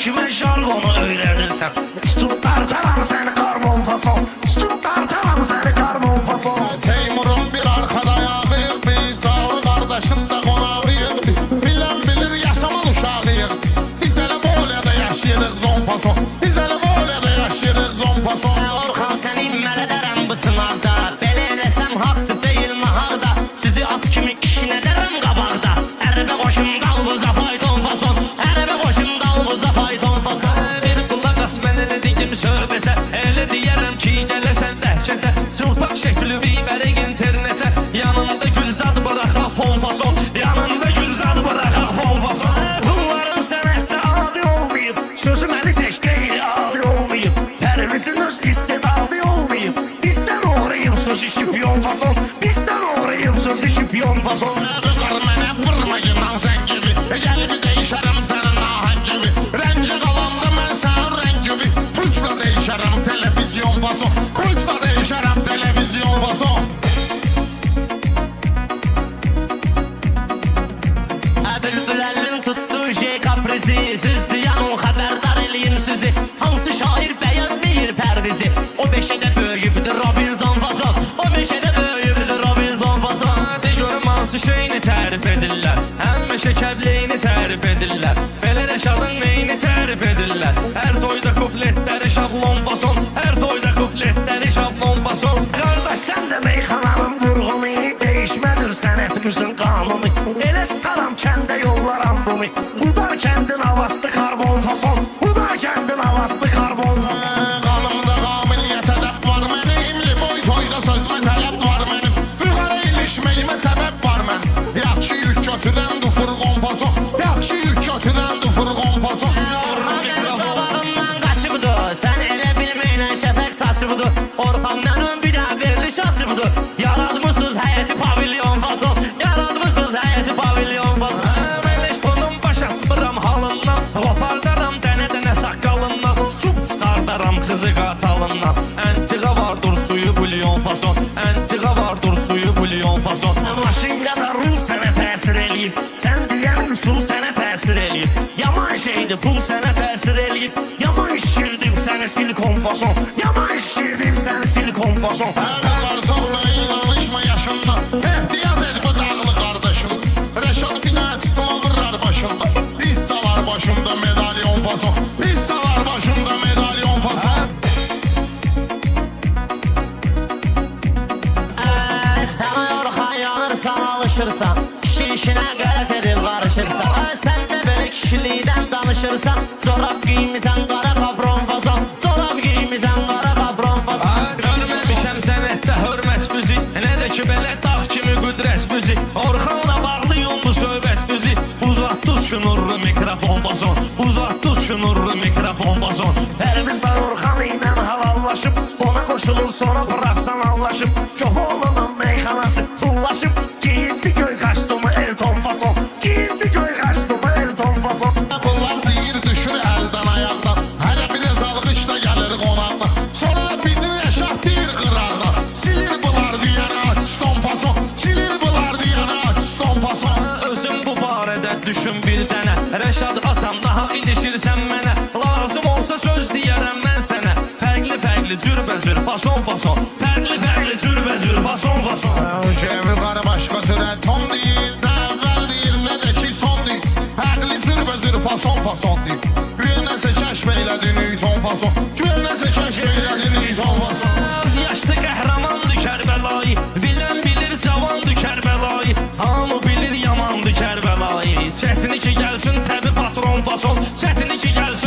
kime jargonu öyrədirsən? Tutub tartaram səni karmon fason, tutub tartaram səni karmon fason. Teymur'un bir arkada ayağı, bir sağlı kardeşin de konağıyıq. Bilen bilir yaşaman uşağıyıq. Biz elə Bolya'da yaşayırıq zon fason, biz elə Bolya'da yaşayırıq zon fason. Orxan səni məl edərəm bu sınavda, belə eləsəm haqdır deyil nahaqda. Sizi at kimi kişinədərəm qabaqda. Ərəbə qoşum qalbıza fayton fason, ərəbə qoşum qalbıza fayton fason. Bir qulaq as mən elə deyim söhbətə, elə deyərəm ki gələsən dəhşətə. Çılpaq şəkli bibərik internetə, yanında gülzad bıraxaq fon fason, yanında gülzad bıraxaq fon fason. Bunların sənətdə adi olmayıb, sözü məni tək qeyri adi olmayıb. Pərvizin öz istedadı olmayıb, bizdən uğrayıb sözü şipiyon fason, bizdən uğrayıb sözü şipiyon fason. Qızlar mənə vurma yınan sən gibi, gəlbi değişərəm sənin ahən gibi. Rəncə qalanda mən sənin rəng gibi, pulçla değişərəm televizyon fason, pulçla değişərəm televizyon fason. Bülbüləlin tutdu şey kaprizi, süzdü yanım xəbərdar eləyim sizi. Hansı şair bəyənmir Pərvizi, o beşədə böyübdür Robinson fason, o beşədə böyübdür Robinson fason. De görüm hansı şeyini tərif edirlər, həmmə şəkərliyini tərif edirlər. Belə Rəşadın neyini tərif edirlər, hər toyda kupletləri şablon fason, hər toyda kupletləri şablon fason. Qardaş sən də meyxananın vurğunu, değişmədir sənətimizin qanunu. Elə sıxaram kəndə yollaram bunu, Udar kəndin havaslı karbon fason, Udar kəndin havaslı karbon fason. Qanımda qabiliyyət ədəb var mənim, boy toyda sözmə tələb var mənim. Vüqara ilişməyimə səbəb var mənim, yaxşı yük götürəndir fırqon fason, yaxşı yük götürəndir fırqon fason. Orxan qabağımdan qaçıbdır, sən elə bilməklə şəfək saçıbdır. Orxan mənim bir də veriliş açıbdır, yaradmışsınız həyəti pavilyon fason, yaradmışsınız həyəti pavilyon fason. Məleş bunun başa sıpıram halından, qopardaram dənə-dənə saqqalından, suf çıxardaram qızı qatalından. Əntiqa vardır suyu bulyon fason, əntiqa vardır suyu bulyon fason. Maşında da ruh sənə təsir eləyib, sən deyən üsul sənə təsir eləyib. Yaman şeydir pul sənə təsir eləyib, yaman şişirdim səni silikon fason, yaman şişirdim səni silikon fason. Əvvələr çox da inanışma yaşında, ehtiyat et bu dağlı qardaşım. Rəşad binəçistima vırrar başında, hissalar başımda medalyon fason, hissalar başımda medalyon fason. Sən Orxan yanırsan, alışırsan, kişi işinə qələt edib qarışırsan. Sən də belə kişilikdən danışırsan, corab giymisən qara kapron fason, corab giymisən qara kapron fason. Görməmişəm sənətdə hörmət füzi, nə də ki belə dağ kimi qüdrət füzi. Orxanla bağlıyım bu söhbət füzi, uzatdı şunurlu mikrofon fason, uzatdı şunurlu mikrofon fason. Pərviz də Orxan ilə halallaşıb, ona qoşulur sonra profsan anlaşıb. Çoxoğlunun meyxanası tullaşıb, giyindi göy kastumu Elton fason, giyindi göy kastumu Elton fason. Bunlar deyir düşür əldən ayaqdan, hərə bir ezalqışda gəlir qonaqdan. Sonra birini yaşaq deyir qıraqdan, silir bunlar deyəni açston fason, silir bunlar deyəni açston fason. Özüm bu barədə düşün bir dənə, Rəşad atam daha ilişirsən mənə. Lazım olsa söz deyərəm mən sənə, fərqli cürbəcür fason fason, fərqli cürbəcür fason fason. Cevi qarı başqa türə ton deyir, nə əvvəl deyir, nə də ki son deyir. Əqli cürbəcür fason fason deyir. Güya nəsə kəşf eylədi Newton fason, güya nəsə kəşf eylədi Newton fason. Az yaşlı qəhrəmandır Kərbəlayı, bilən bilir cavandır Kərbəlayı, hamı bilir yamandır Kərbəlayı. Çətini ki gəlsin təbi patron fason, çətini ki gəlsin